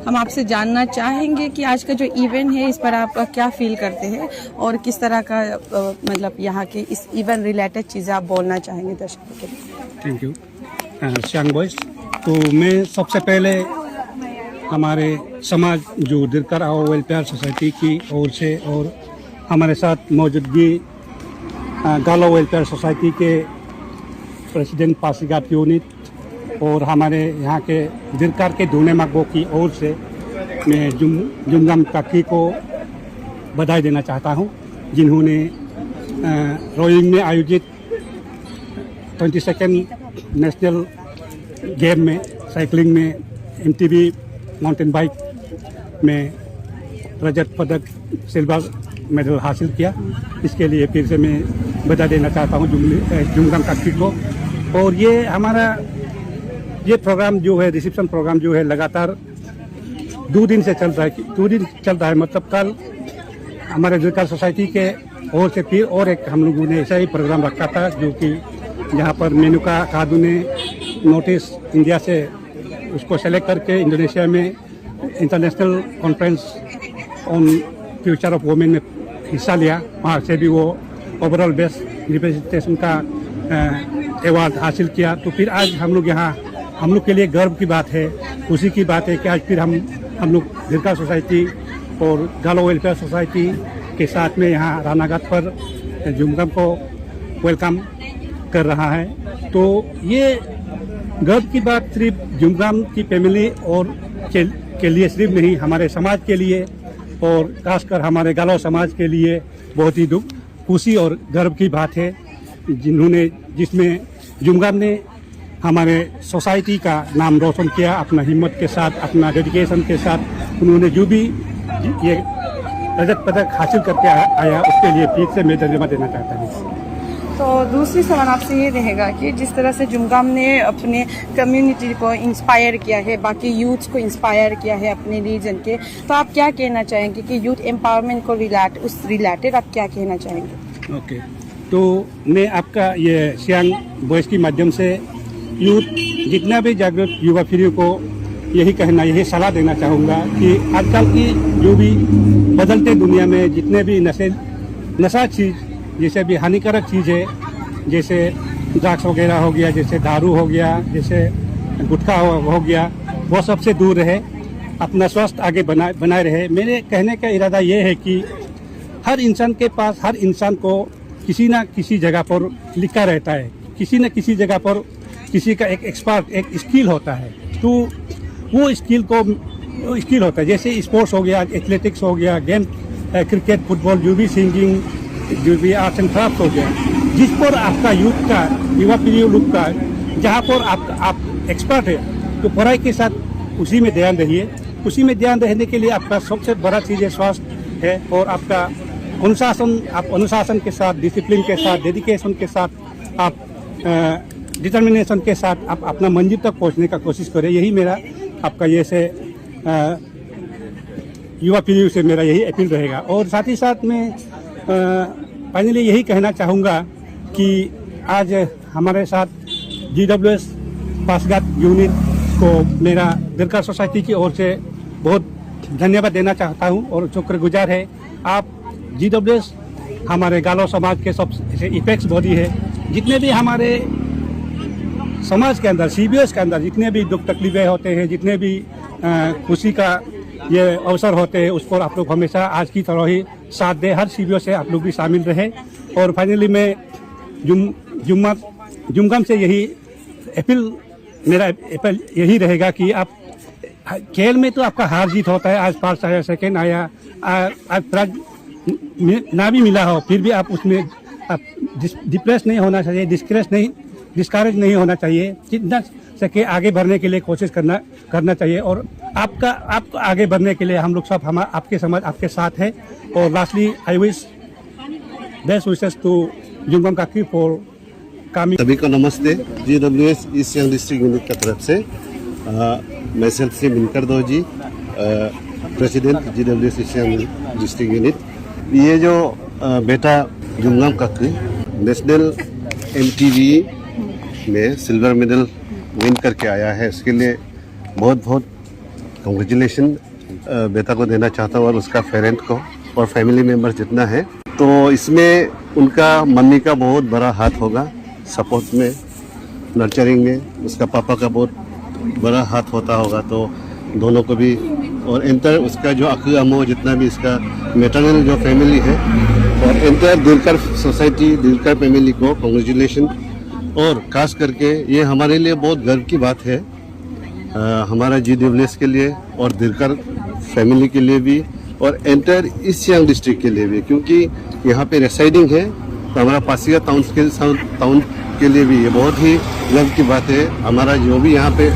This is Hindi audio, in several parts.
हम आपसे जानना चाहेंगे कि आज का जो इवेंट है इस पर आप क्या फील करते हैं और किस तरह का मतलब यहाँ के इस इवेंट रिलेटेड चीज़ें आप बोलना चाहेंगे दर्शकों के लिए। Thank you श्यांग boys. तो मैं सबसे पहले हमारे समाज जो दिरकर आओ वेलफेयर सोसाइटी की ओर से और हमारे साथ मौजूदगी गालो वेलफेयर सोसाइटी के प्रेसिडेंट पासीघाट यूनिट और हमारे यहाँ के दिरकार के दूने मागो की ओर से मैं जुमगाम काकी को बधाई देना चाहता हूँ, जिन्होंने रोइंग में आयोजित 22nd नेशनल गेम में साइकिलिंग में MTB माउंटेन बाइक में रजत पदक सिल्वर मेडल हासिल किया। इसके लिए फिर से मैं बधाई देना चाहता हूँ जुमगाम काकी को। और ये प्रोग्राम जो है रिसेप्शन प्रोग्राम जो है लगातार 2 दिन से चल रहा है। 2 दिन चल रहा है मतलब कल हमारे दिरकार सोसाइटी के ओर से फिर और एक हम लोगों ने ऐसा ही प्रोग्राम रखा था, जो कि यहाँ पर मेनुका खादू ने नोटिस इंडिया से उसको सेलेक्ट करके इंडोनेशिया में international conference on future of women में हिस्सा लिया। वहाँ से भी वो ओवरऑल बेस्ट रिप्रेजेंटेशन का अवार्ड हासिल किया। तो फिर आज हम लोग यहाँ, हम लोग के लिए गर्व की बात है, खुशी की बात है कि आज फिर हम लोग दिरकार सोसाइटी और गालो वेलफेयर सोसाइटी के साथ में यहाँ रानाघाट पर जुमगाम को वेलकम कर रहा है। तो ये गर्व की बात सिर्फ जुमगाम की फैमिली और के लिए सिर्फ नहीं, हमारे समाज के लिए और खासकर हमारे गालो समाज के लिए बहुत ही खुशी और गर्व की बात है, जिसमें जुमगाम ने हमारे सोसाइटी का नाम रोशन किया। अपना हिम्मत के साथ, अपना डेडिकेशन के साथ उन्होंने जो भी ये रजत पदक हासिल करके आया, उसके लिए फिर से मैं धन्यवाद देना चाहता हूँ। तो दूसरी सवाल आपसे ये रहेगा कि जिस तरह से जुमगाम ने अपने कम्युनिटी को इंस्पायर किया है, बाकी यूथ को इंस्पायर किया है अपने रीजन के, तो आप क्या कहना चाहेंगे कि यूथ एम्पावरमेंट को रिलेटेड आप क्या कहना चाहेंगे? ओके, तो मैं आपका ये श्यांग वॉइस के माध्यम से यूथ जितना भी जागरूक युवा पीढ़ी को यही सलाह देना चाहूँगा कि आजकल की जो भी बदलते दुनिया में जितने भी नशा चीज़, जैसे भी हानिकारक चीज़ है, जैसे ड्रग्स वगैरह हो गया, जैसे दारू हो गया, जैसे गुटखा हो गया, वो सबसे दूर रहे, अपना स्वास्थ्य आगे बनाए रहे। मेरे कहने का इरादा ये है कि हर इंसान के पास, हर इंसान को किसी ना किसी जगह पर लिखा रहता है, किसी न किसी जगह पर किसी का एक एक्सपर्ट एक स्किल होता है, तो वो स्किल होता है। जैसे स्पोर्ट्स हो गया, एथलेटिक्स हो गया, गेम क्रिकेट, फुटबॉल, जो भी सिंगिंग, जो भी आर्ट्स एंड क्राफ्ट हो गया, जिस पर आपका यूथ का, युवा पीढ़ी यूथ का, जहाँ पर आप एक्सपर्ट है, तो पढ़ाई के साथ उसी में ध्यान रहिए। उसी में ध्यान रहने के लिए आपका सबसे बड़ा चीज़ है स्वास्थ्य है, और आपका अनुशासन के साथ, डिसिप्लिन के साथ, डेडिकेशन के साथ, आप डिटर्मिनेशन के साथ आप अपना मंजिल तक पहुंचने का कोशिश करें। यही मेरा आपका ये से युवा पीढ़ी से मेरा यही अपील रहेगा। और साथ ही साथ मैं फाइनली यही कहना चाहूँगा कि आज हमारे साथ GWS पासघाट यूनिट को मेरा दिलकर सोसाइटी की ओर से बहुत धन्यवाद देना चाहता हूँ और शुक्रगुजार है। आप GWS हमारे गालो समाज के सबसे इपेक्स बॉडी है। जितने भी हमारे समाज के अंदर, CBS के अंदर जितने भी दुख तकलीफें होते हैं, जितने भी खुशी का ये अवसर होते हैं, उस पर आप लोग हमेशा आज की तरह ही साथ दें। हर CBS से आप लोग भी शामिल रहे। और फाइनली मैं जुमगम से यही मेरा अपील यही रहेगा कि आप खेल में तो आपका हार जीत होता है। आज फर्स्ट आया, सेकेंड आया, आज प्राइज ना भी मिला हो, फिर भी आप उसमें डिप्रेस नहीं होना चाहिए, डिस्करेज नहीं होना चाहिए। जितना सके आगे बढ़ने के लिए कोशिश करना चाहिए। और आपको आगे बढ़ने के लिए हम लोग सब आपके समाज आपके साथ है। और lastly I wish best wishes to Jumgam Kaki for coming. सभी को नमस्ते। GWS east Siang district unit की तरफ से मैं सेल्फ से मिनकर दो जी, president GWS east Siang district unit. ये जो बेटा जुमगम काकी नेशनल MTV में सिल्वर मेडल विन करके आया है, उसके लिए बहुत बहुत कंग्रेचुलेशन बेटा को देना चाहता हूँ और उसका पेरेंट को और फैमिली मेम्बर जितना है। तो इसमें उनका मम्मी का बहुत बड़ा हाथ होगा, सपोर्ट में, नर्चरिंग में उसका पापा का बहुत बड़ा हाथ होता होगा। तो दोनों को भी, और एंटर उसका जो अकू अमो जितना भी इसका मेटरनल जो फैमिली है, और enter Dilkar society, Dilkar family को कांग्रेचुलेशन। और खास करके ये हमारे लिए बहुत गर्व की बात है, हमारा GWS के लिए और दिलकर फैमिली के लिए भी, और एंटर ईस्ट सियांग डिस्ट्रिक्ट के लिए भी, क्योंकि यहाँ पे रेसाइडिंग है। तो हमारा पासीघाट टाउन के लिए भी ये बहुत ही गर्व की बात है। हमारा जो भी यहाँ पे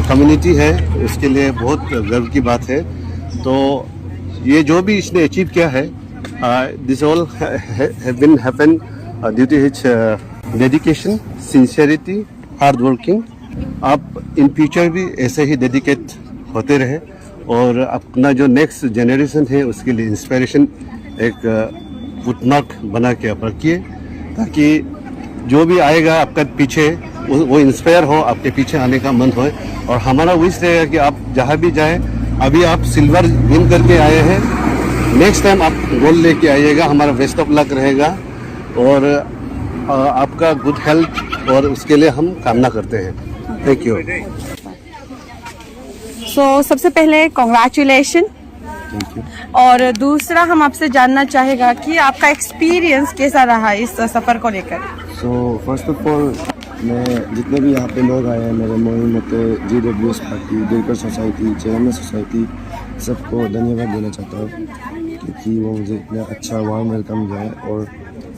कम्युनिटी है उसके लिए बहुत गर्व की बात है। तो ये जो भी इसने अचीव किया है, this all have been happen due to his dedication, sincerity, hard working. आप इन फ्यूचर भी ऐसे ही डेडिकेट होते रहे और अपना जो नेक्स्ट जनरेशन है उसके लिए इंस्पिरेशन एक फुटमार्क बना के आप रखिए, ताकि जो भी आएगा आपका पीछे वो इंस्पायर हो, आपके पीछे आने का मन हो। और हमारा विश रहेगा कि आप जहाँ भी जाएं, अभी आप सिल्वर विन करके आए हैं, नेक्स्ट टाइम आप गोल्ड लेके आइएगा। हमारा बेस्ट ऑफ लक रहेगा और आपका गुड हेल्थ, और उसके लिए हम कामना करते हैं। Thank you. सबसे पहले कॉन्ग्रेचुलेशन। और दूसरा हम आपसे जानना चाहेगा कि आपका एक्सपीरियंस कैसा रहा इस सफ़र को लेकर। फर्स्ट ऑफ ऑल मैं जितने भी यहाँ पे लोग आए हैं, मेरे मोही मते, GWS पार्टी, दिलकर सोसाइटी, चेयरमैन सोसाइटी, सबको धन्यवाद देना चाहता हूँ क्योंकि वो मुझे इतना अच्छा वार्म वेलकम दिया है। और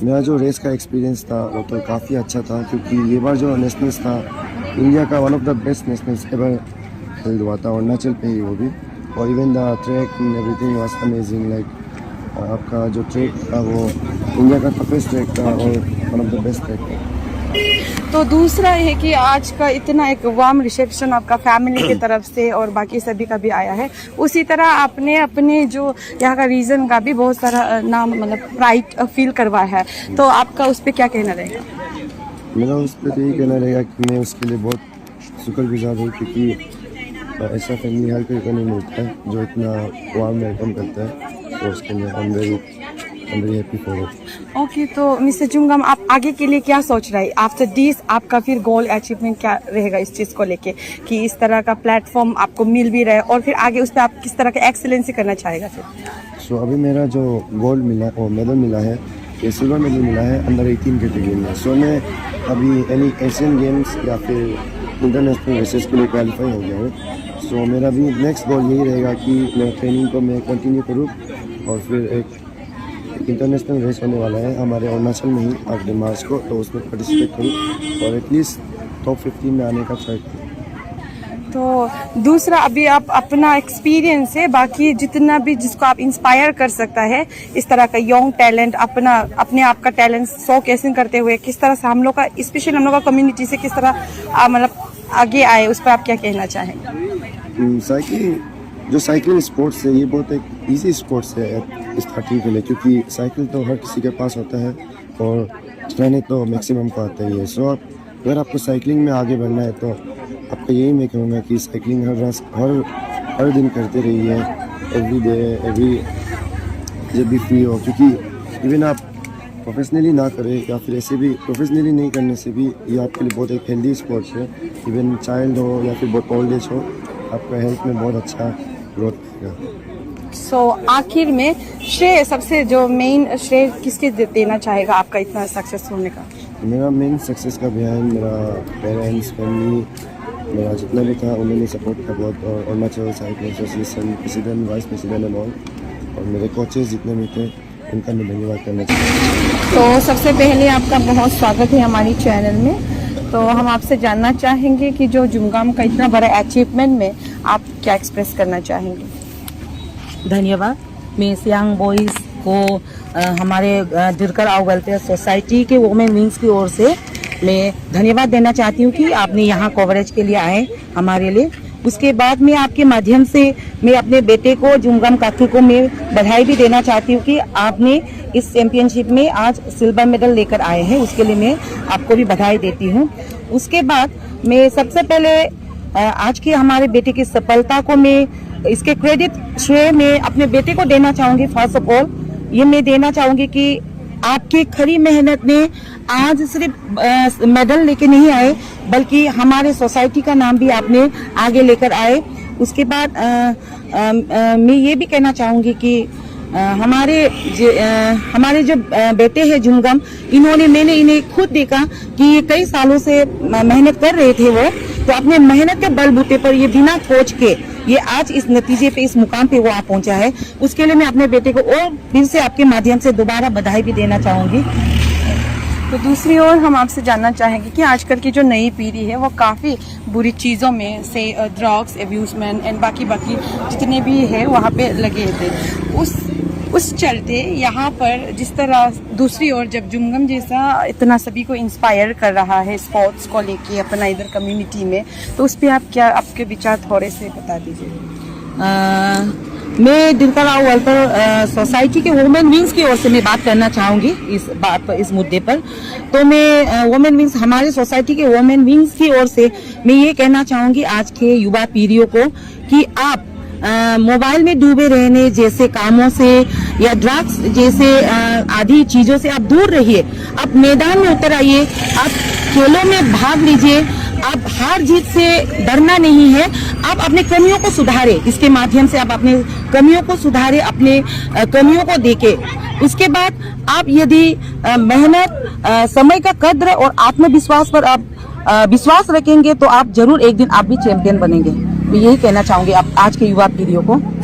मेरा जो रेस का एक्सपीरियंस था वो तो काफ़ी अच्छा था, क्योंकि ये बार जो नेशनल्स था इंडिया का one of the best nationals ever held हुआ था, अरुणाचल पे ही वो भी। और even the track and everything was amazing. Like आपका जो ट्रैक था वो इंडिया का टफेस्ट ट्रैक था और one of the best track था। तो दूसरा है कि आज का इतना एक वार्म रिसेप्शन आपका फैमिली की तरफ से और बाकी सभी का भी आया है, उसी तरह आपने अपने जो यहाँ का रीजन का भी बहुत सारा नाम मतलब प्राइड फील करवाया है, तो आपका उस पर क्या कहना रहेगा? मेरा उस पर तो यही कहना रहेगा कि मैं उसके लिए बहुत शुक्रगुजार हूँ, क्योंकि ऐसा फैमिली हर कोई को नहीं मिलता है जो इतना वार्म वेलकम करता है। और उसके लिए I am very happy for it. Okay, तो मिस्टर जुमगम, आप आगे के लिए क्या सोच रहे हैं आफ्टर दिस? आपका फिर गोल अचीवमेंट क्या रहेगा इस चीज़ को लेके कि इस तरह का प्लेटफॉर्म आपको मिल भी रहा है, और फिर आगे उस पर आप किस तरह का एक्सीलेंसी करना चाहेगा फिर? अभी मेरा जो गोल्ड मिला और मेडल मिला है ये सिल्वर मेडल मिला है अंडर 18 कैटेगरी में। सो मैं अभी एनी एशियन गेम्स या फिर इंटरनेशनल रेसेस के लिए क्वालिफाई हो गया हूँ। सो मेरा भी नेक्स्ट गोल यही रहेगा कि मैं ट्रेनिंग को मैं कंटिन्यू करूँ और फिर एक इंटरनेशनल रेस होने वाला है हमारे अरुणाचल में ही अगले मार्च को, तो उसमें पार्टिसिपेट करूँ और एटलीस्ट टॉप 15 में आने का ट्राई करूँ। तो दूसरा, अभी आप अपना एक्सपीरियंस है, बाकी जितना भी जिसको आप इंस्पायर कर सकता है इस तरह का यंग टैलेंट अपने आप का टैलेंट शो कैसे करते हुए, किस तरह से हम लोग का स्पेशली हम लोग का कम्युनिटी से किस तरह मतलब आगे आए, उस पर आप क्या कहना चाहेंगे? साइकिल स्पोर्ट्स है, ये बहुत एक इजी स्पोर्ट्स है स्टार्टिंग के लिए, क्योंकि साइकिल तो हर किसी के पास होता है और चलाने तो मैक्सिमम को आता ही है। सो अगर आपको साइकिलिंग में आगे बढ़ना है तो आपका यही मैं कहूँगा कि साइकिलिंग हर दिन करते रहिए, एवरी डे जब भी फ्री हो, क्योंकि इवन आप प्रोफेशनली ना करें या फिर ऐसे भी प्रोफेशनली नहीं करने से भी ये आपके लिए बहुत एक हेल्दी स्पोर्ट्स है। इवन चाइल्ड हो या फिर बहुत ओल्ड एज हो, आपका हेल्थ में बहुत अच्छा ग्रोथ रहेगा। सो आखिर में श्रेय, सबसे जो मेन श्रेय किसके देना चाहेगा आपका इतना सक्सेस होने का? मेरा मेन सक्सेस का बिहाइंड मेरा पेरेंट्स, फैमिली, मेरा जितना भी था उन्होंने सपोर्ट किया बहुत, और Arunachal cycle association president, vice president and all, और मेरे कोचेस जितने भी थे उनका मैं धन्यवाद करना चाहता हूँ। तो सबसे पहले आपका बहुत स्वागत है हमारी चैनल में। तो हम आपसे जानना चाहेंगे कि जो जुमगाम का इतना बड़ा अचीवमेंट में आप क्या एक्सप्रेस करना चाहेंगे? धन्यवाद। मैं सियांग बॉयज़ को हमारे दिरकर आउ वेलफेयर सोसाइटी के वुमेन विंग्स की ओर से मैं धन्यवाद देना चाहती हूँ कि आपने यहाँ कवरेज के लिए आए हमारे लिए। उसके बाद मैं आपके माध्यम से मैं अपने बेटे को, जुमगाम काकी को मैं बधाई भी देना चाहती हूँ कि आपने इस चैंपियनशिप में आज सिल्वर मेडल लेकर आए हैं, उसके लिए मैं आपको भी बधाई देती हूँ। उसके बाद मैं सबसे पहले आज के हमारे बेटे की सफलता को मैं इसके क्रेडिट श्रेय मैं अपने बेटे को देना चाहूँगी। फर्स्ट ऑफ ऑल ये मैं देना चाहूँगी कि आपकी खरी मेहनत ने आज सिर्फ मेडल लेके नहीं आए, बल्कि हमारे सोसाइटी का नाम भी आपने आगे लेकर आए। उसके बाद मैं ये भी कहना चाहूँगी कि हमारे जो बेटे हैं जुमगाम, मैंने इन्हें खुद देखा कि ये कई सालों से मेहनत कर रहे थे वो, तो अपने मेहनत के बलबूते पर ये बिना कोच के ये आज इस नतीजे पे, इस मुकाम पे वो आ पहुंचा है। उसके लिए मैं अपने बेटे को और फिर से आपके माध्यम से दोबारा बधाई भी देना चाहूंगी। तो दूसरी ओर हम आपसे जानना चाहेंगे कि आजकल की जो नई पीढ़ी है वो काफ़ी बुरी चीज़ों में से ड्रग्स, एब्यूजमेंट एंड बाकी जितने भी है वहाँ पे लगे थे। उस चलते यहाँ पर जिस तरह दूसरी ओर जब जुमगाम जैसा इतना सभी को इंस्पायर कर रहा है स्पोर्ट्स को लेके अपना इधर कम्युनिटी में, तो उस पर आपके विचार थोड़े से बता दीजिए। मैं दिलकर आउ वेलफेयर सोसाइटी के वुमेन विंग्स की ओर से मैं बात करना चाहूँगी इस मुद्दे पर। तो मैं वुमेन विंग्स, हमारे सोसाइटी के वुमेन विंग्स की ओर से मैं ये कहना चाहूँगी आज के युवा पीढ़ियों को कि आप मोबाइल में डूबे रहने जैसे कामों से या ड्रग्स जैसे आदि चीजों से आप दूर रहिए। आप मैदान में उतर आइए, आप खेलों में भाग लीजिए। आप हार जीत से डरना नहीं है, आप अपने कमियों को सुधारे। इसके माध्यम से आप अपने कमियों को सुधारे, अपने कमियों को देखे। उसके बाद आप यदि मेहनत, समय का कद्र और आत्मविश्वास पर आप विश्वास रखेंगे तो आप जरूर एक दिन आप भी चैंपियन बनेंगे। मैं यही कहना चाहूंगी आप आज के युवा पीढ़ियों को।